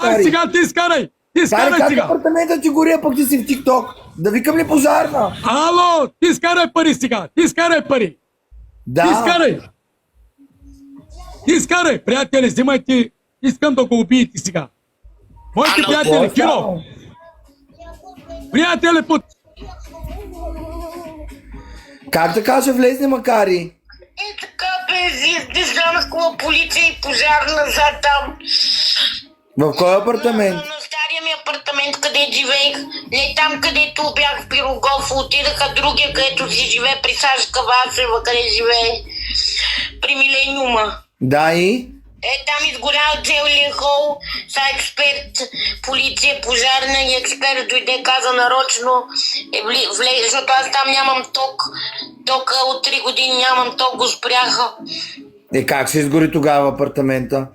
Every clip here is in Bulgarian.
Кари. Сега ти изкарай! Ти Кари, изкарай как сега! апартаментът ти гори, а пък ти си в ТикТок? Да викам ли пожарна? Ало! Ти изкарай пари сега! Ти изкарай пари! Ти Да. изкарай! Ти изкарай! Приятели, взимайте! Искам да го убиете сега! Моите Какво приятели, е Киро! станало? Приятели, под... Как да кажа влезне, Макари? И така не знам с кола полиция и пожарна зад там. В кой апартамент? На стария ми апартамент, къде живеех. Не там, където бях в Пирогов. Отидаха другия, където си живее при Сашка Васева, къде живее. При Милениума. Да и? Там изгорял целия хол. Са експерт, полиция, пожарна и експерт дойде, каза нарочно. Защото аз там нямам ток. Тока от 3 години нямам ток, го спряха. Как се изгори тогава апартамента?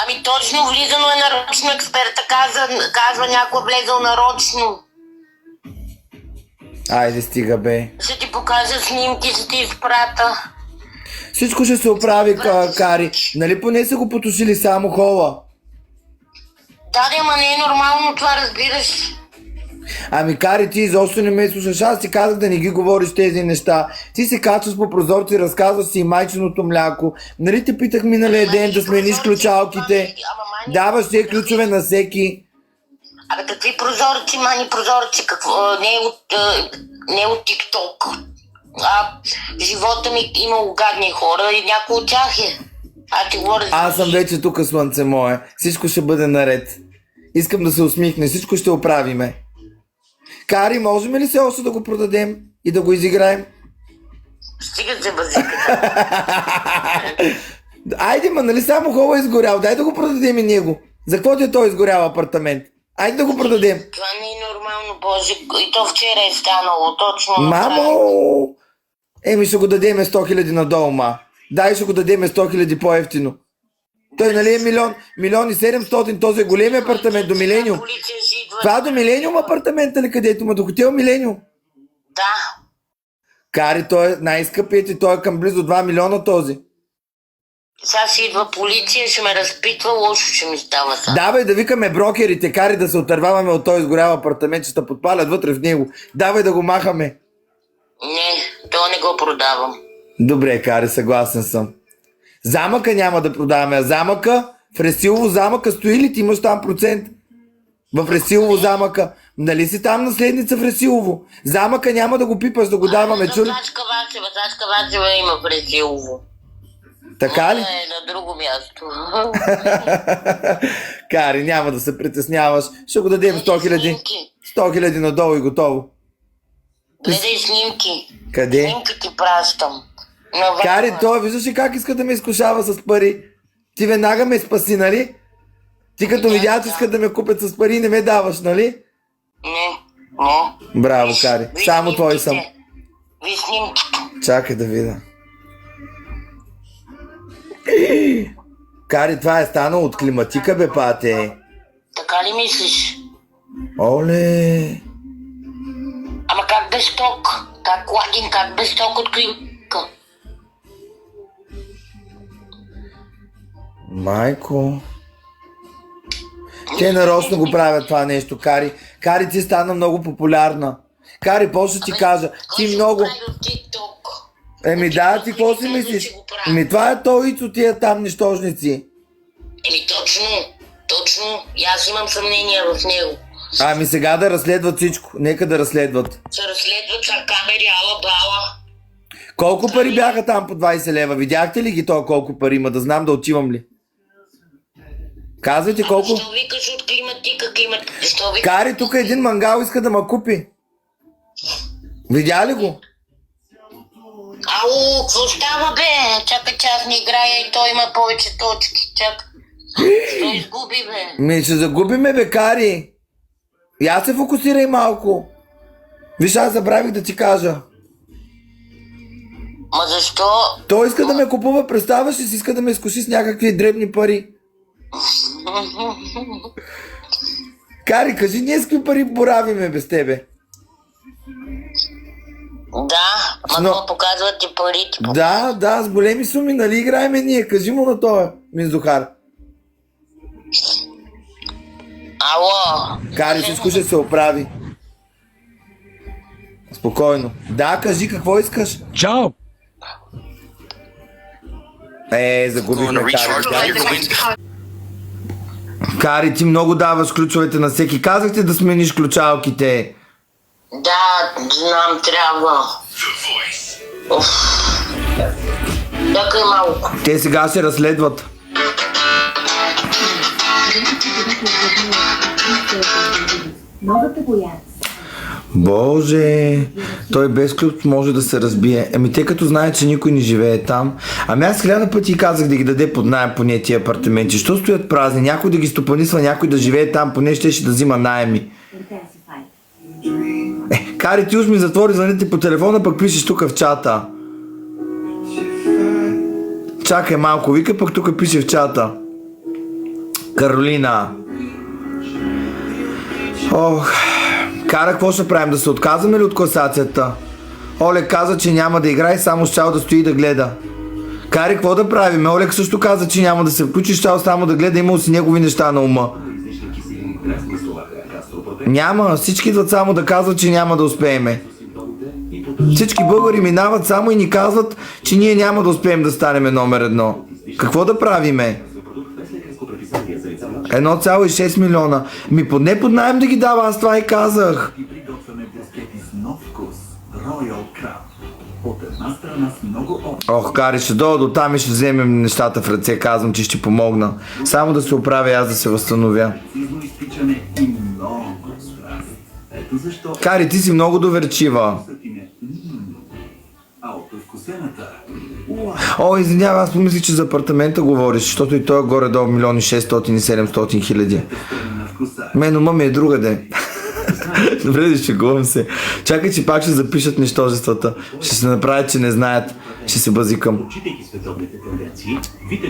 Ами точно, влизано е нарочно, експерта казва някой влезал нарочно. Айде, стига бе. Ще ти покажа снимки, ще ти изпрата. Всичко ще се оправи, Кари. Нали поне са го потушили само хола? Да, ама не е нормално това, разбираш. Ами, Кари, ти изобщо не ме слушаш. Аз ти казах да не ги говориш тези неща. Ти се качваш по прозорци, разказваш си и майчиното мляко. Нали те питах миналия ден да смениш ключалките? Даваш тези ключове на всеки. Абе, какви прозорци, мани прозорци, какво? Не от ТикТок. В живота ми имало гадни хора и някой от тях е. Ти говоря за... Аз съм вече тук, слънце мое. Всичко ще бъде наред. Искам да се усмихне. Всичко ще оправиме. Кари, можем ли се още да го продадем и да го изиграем? Стига се базиката. Айде, нали само хола е изгорял? Дай да го продадем и него. За какво ти е той изгорял апартамент? Айде да го продадем. Това не е нормално, Боже. И то вчера е станало, точно. Мамо! Ще го дадеме 100 000 надолу, ма. Дай, ще го дадеме 100 000 по-ефтино. Той нали е милион и 700, този е големи апартамент до Милениум. Това до Милениум апартамента ли където ма? До хотел Милениум? Да. Кари, той е най-скъпият и той е към близо 2 милиона този. Сега си идва полиция, ще ме разпитва, лошо ще ми става сега. Давай да викаме брокерите, Кари, да се отърваваме от този изгорял апартамент, че ще подпалят вътре в него. Давай да го махаме. Не, то не го продавам. Добре, Кари, съгласен съм. Замъка няма да продаваме, а замъка, в Ресилово замъка стои ли? Ти имаш там процент? В Ресилово замъка. Нали си там наследница в Ресилово? Замъка няма да го пипаш, да го даваме, чули? Сачка Васева има в Ресилово. Така ли? Не, на друго място. Кари, няма да се притесняваш. Ще го дадем 100 000. 100 000 надолу и готово. Гледай снимки. Къде? Снимки ти пращам. Кари, той виждаш ли как иска да ме изкушава с пари? Ти веднага ме спаси, нали? Ти като видя, че искат да ме купят с пари, не ме даваш, нали? Не. Браво, Кари. Само твой съм. Ви снимките. Чакай да видя. Кари, това е станало от климатика, бе, пате. Така ли мислиш? Оле. Ама как без ток? Как лагин, как без ток от климатика? Майко. Те нарочно го правят това нещо, Кари. Кари, ти стана много популярна. Кари, после ти кажа, ти много... Да, ти какво си мислиш? Това е то Ицо, тия там нищожници. Точно. И аз имам съмнение в него. Сега да разследват всичко. Нека да разследват. Се разследват с камери, ала бала. Колко пари бяха там по 20 лева? Видяхте ли ги то колко пари има? Да знам да отивам ли? Казвайте колко... Защо викаш от климатика? Кари, тук един мангал иска да ма купи. Видя ли го? Ау, какво става, бе? Чакай, че аз не играя и той има повече точки. Чакай. Що изгуби, бе? Ще загубиме, бе, Кари. И аз се фокусирай малко. Виж, аз забравих да ти кажа. Ма защо? Той иска да ме купува, представяш ли си, иска да ме изкуши с някакви дребни пари. Кари, кажи, ние с какви пари боравиме без тебе? Да, ма показват ти парите. Да, с големи суми, нали играеме ние? Кажи му на това, Минзухар. Ало. Кари, всичко ще се оправи. Спокойно. Да, кажи какво искаш. Чао! Загубихме Кари. Кари, ти много даваш ключовете на всеки. Казахте да смениш ключалките. Да, знам, трябва. Уф. Чакай малко. Те сега се разследват. Новата бояца. Боже, той без ключ може да се разбие. Те като знаят, че никой не живее там. Аз 1000 пъти казах да ги даде под наем поне тия апартаменти. Що стоят празни? Някой да ги стопанисва, някой да живее там, поне ще да взима наеми. Кари, ти уж ми затвори звъните по телефона, пък пишеш тук в чата. Чакай малко, вика, пък тук пише в чата. Каролина. Ох, Кара, какво ще правим? Да се отказваме ли от класацията? Олег каза, че няма да играе, само щял да стои да гледа. Кари, какво да правим? Олег също каза, че няма да се включи, щял само да гледа, имал си негови неща на ума. Няма, всички идват само да казват, че няма да успееме. Всички българи минават само и ни казват, че ние няма да успеем да станем номер 1. Какво да правиме? 1,6 милиона. Поне под наем да ги дава, аз това и казах. Ох, Кари, ще дойда до там и ще вземем нещата в ръце, казвам, че ще помогна. Само да се оправя, аз да се възстановя. Кари, ти си много доверчива. О, извинявай, аз помислих, че за апартамента говориш, защото и той е горе-долу 1 600 и 700 хиляди. Мен ума ми е другаде. Добре, да шегувам се. Чакай, че пак ще запишат нищожествата. Ще се направят, че не знаят. Ще се базикам.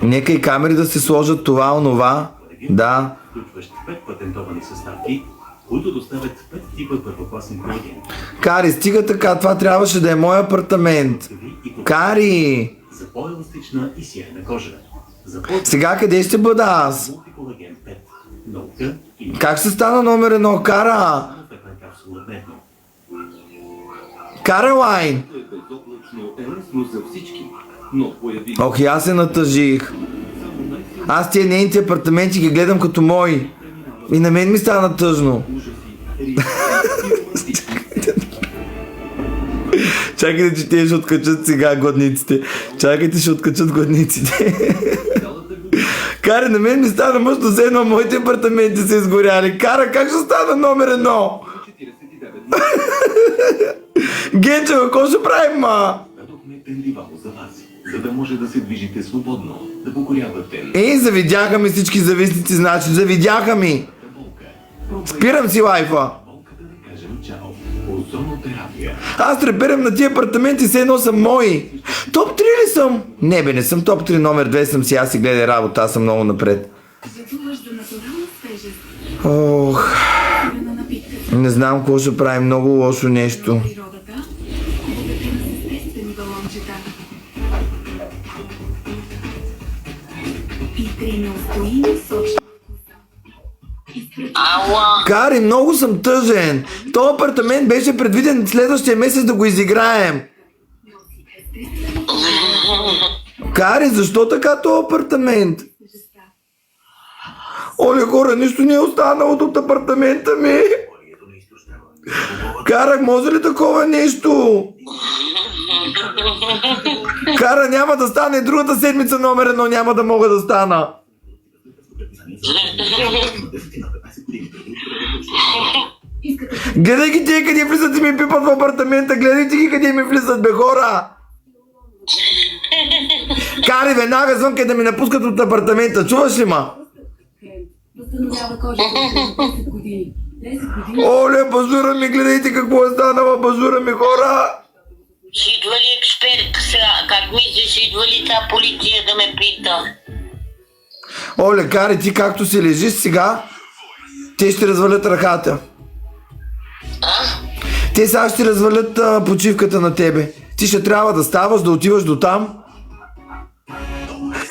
Нека и камери да се сложат това, онова. Да. Които доставят 5 типа първокласен кладен. Кари, стига така, това трябваше да е мой апартамент. Кари! За по-еластична и сиена кожа. Сега къде ще бъда аз? Как ще стана номер 1? Кара! Каролайн! Ох, и аз се натъжих. Аз тия нейните апартаменти ги гледам като мои. И на мен ми стана тъжно. Чакайте, че те ще откачат сега гладниците. Чакайте, ще откачат гладниците. Кари, на мен ми стана мъжно за едно, моите апартаменти са изгоряли. Кара, как ще стана номер 1? Генчева, какво ще правим, ма? За да може да се движите свободно, да покорявате. Завидяха ми всички завистници, значи, завидяха ми. Спирам си лайфа. Аз треперям на тия апартаменти, все едно са мои. Топ 3 ли съм? Не бе, не съм топ 3, номер 2 съм си, аз си гледай работа, аз съм много напред. Ох, не знам какво ще правим, много лошо нещо. Кари, много съм тъжен. Този апартамент беше предвиден следващия месец да го изиграем. Кари, защо така този апартамент? Оле, хора, нищо не е останало от апартамента ми. Кара, може ли такова нещо? Кара, няма да стане другата седмица номер 1, няма да мога да стана. Гледай ги тия къде влизат и ми пипат в апартамента, гледайте ги къде ми влизат, бе, хора. Кари, веднага звънка да ми напускат от апартамента, чуваш ли, ма? Оле, базура ми, гледайте какво е станало, базура ми, хора. Ще идва ли експерт сега? Как мислиш, идва ли та полиция да ме пита? Оле, Кари, ти както си лежиш сега, те ще развалят ръката. Те сега ще развалят почивката на тебе. Ти ще трябва да ставаш, да отиваш до там.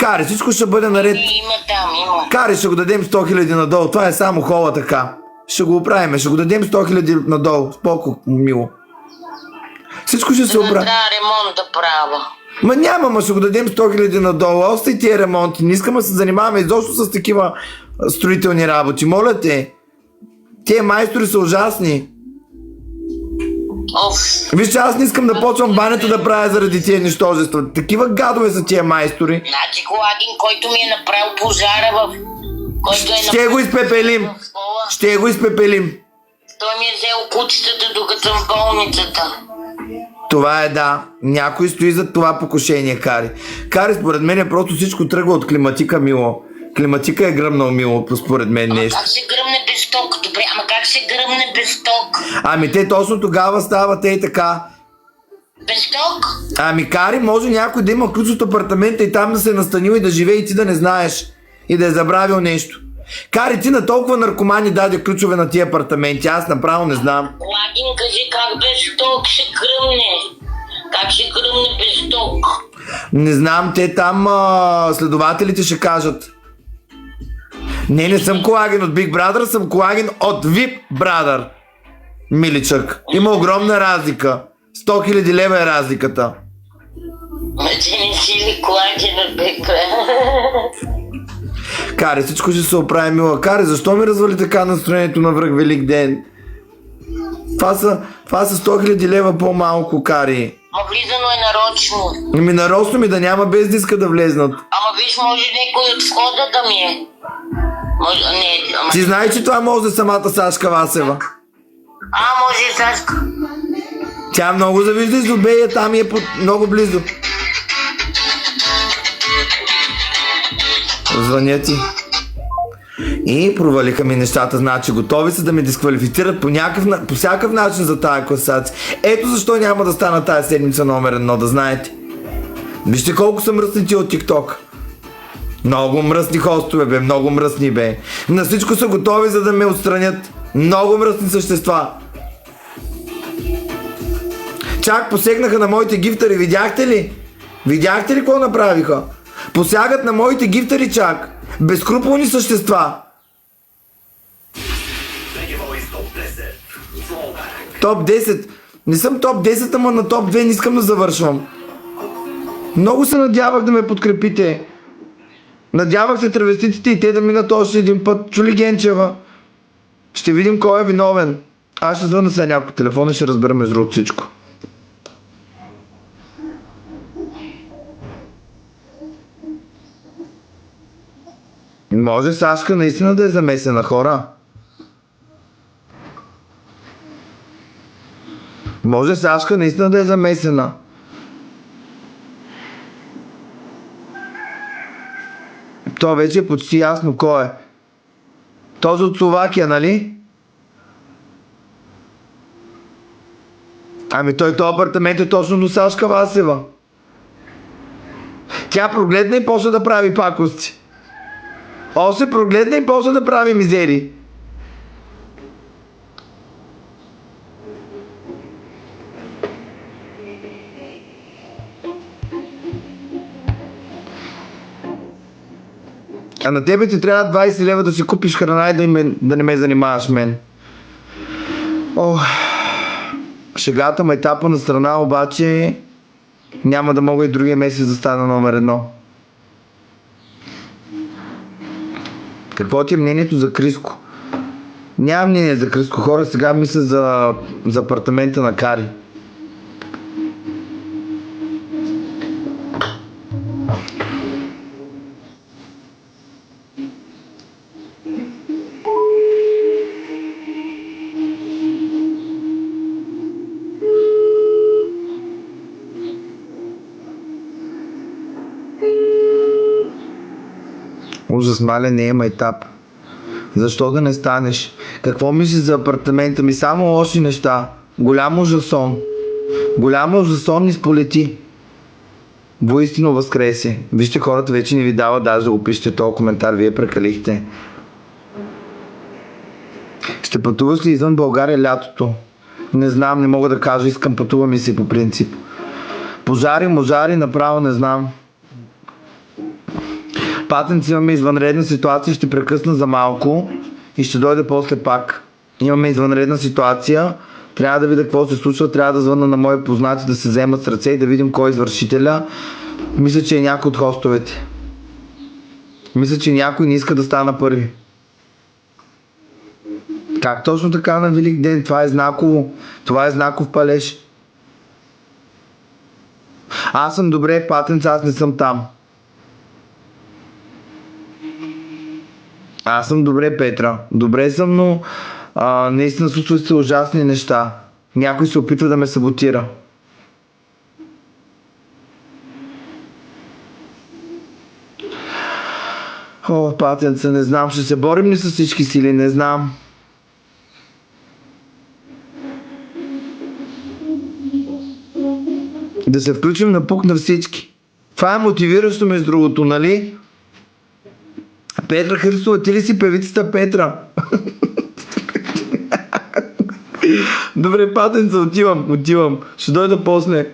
Кари, всичко ще бъде наред. Има там, има. Кари, ще го дадем 100 000 надолу. Това е само хола така. Ще го оправим. Ще го дадем 100 000 надолу. Споко, мило. Всичко ще се Не оправи. трябва ремонт да правя. Ма няма, ще го дадем 100 000 надолу. Остай тия ремонти. Не искаме да се занимаваме изобщо с такива строителни работи. Моля те. Тия майстори са ужасни. Оф. Вижте, аз не искам да почвам банята да правя заради тия нищожества. Такива гадове са тия майстори. Значи Колагин, който ми е направил пожара в... Който е Ще го изпепелим. в стола, Ще го изпепелим. той ми е взел кучетата, докато съм в болницата. Това е да. Някой стои зад това покушение, Кари. Кари, според мен просто всичко тръгва от климатика, мило. Климатика е гръмнал, мило, според мен нещо. Как се гръмне без ток? Добре, ама как се гръмне без ток? Ами те точно тогава стават и така. Без ток? Ами Кари, може някой да има ключ от апартамента и там да се е настанил и да живее и ти да не знаеш. И да е забравил нещо. Кари, ти на толкова наркомани даде ключове на тия апартаменти. Аз направо не знам. Колагин, кажи как без ток се гръмне? Как се гръмне без ток? Не знам, те там следователите ще кажат. Не съм Колагин от Big Brother, съм Колагин от VIP Brother. Миличък. Има огромна разлика. 100 000 лева е разликата. Ма ти не си ли Колагин от Бекра? Кари, всичко ще се оправи, мила. Кари, защо ми развали така настроението на връх Велик ден? Това са 100 000 лева по-малко, Кари. Ма влизано е нарочно. Ами нарочно ми да няма без диска да влезнат. Ама виж, може някой от входа да ми е. Може, не, ама... Ти знаеш, че това може да е самата Сашка Васева. може и Сашка. Тя много завижда из Зубея, там е много близо. Звъня ти. И провалиха ми нещата, значи готови са да ме дисквалифицират по всякакъв начин за тая класация. Ето защо няма да стана тая седмица номер 1, да знаете. Вижте колко са мръсни ти от TikTok. Много мръсни хостове, бе, много мръсни, бе. На всичко са готови, за да ме отстранят. Много мръсни същества. Чак посегнаха на моите гифтари, видяхте ли? Видяхте ли какво направиха? Посягат на моите гифтари чак. Безкруполни същества. Топ 10. Не съм топ 10, ама на топ 2 не искам да завършвам. Много се надявах да ме подкрепите. Надявах се травестиците и те да минат още един път. Чули, Генчева? Ще видим кой е виновен. Аз ще звънна сега някой телефон и ще разбера между другото всичко. Може Сашка наистина да е замесена, хора. Може Сашка наистина да е замесена. То вече е почти ясно кой е. Този от Словакия, нали? Ами този апартамент е точно до Сашка Васева. Тя прогледна и почна да прави пакости. Се прогледна и почна да прави мизери. А на тебе ти трябва 20 лева да си купиш храна и да не ме занимаваш мен. Шегата ме етапа на страна, обаче няма да мога и другия месец да стана номер 1. Какво ти е мнението за Криско? Нямам мнение за Криско, хора, сега мисля за апартамента на Кари. Ужас, мале, не има етап. Защо да не станеш? Какво мислиш за апартамента ми? Само лоши неща. Голям ужасон. Голям ужасон ни сполети. Воистина възкресе. Вижте, хората вече не ви дава даже да го пишете този коментар. Вие прекалихте. Ще пътуваш ли извън България лятото? Не знам, не мога да кажа. Искам, пътувам и си по принцип. Пожари, можари, направо не знам. Патенци, имаме извънредна ситуация, ще прекъсна за малко и ще дойде после пак. Имаме извънредна ситуация, трябва да видя какво се случва, трябва да звънна на мои познати да се вземат с ръце и да видим кой е извършителя. Мисля, че е някой от хостовете. Мисля, че някой не иска да стана първи. Как точно така на Велик ден? Това е знаково. Това е знаков палеж. Аз съм добре, Патенц, аз не съм там. Аз съм добре, Петра. Добре съм, но наистина случват се ужасни неща. Някой се опитва да ме саботира. О, Патенца, не знам. Ще се борим ли с всички сили? Не знам. Да се включим на пук на всички. Това е мотивиращо между другото, нали? Петра Христова, ти ли си певицата Петра? Добре, Патенца, отивам. Ще дойда после.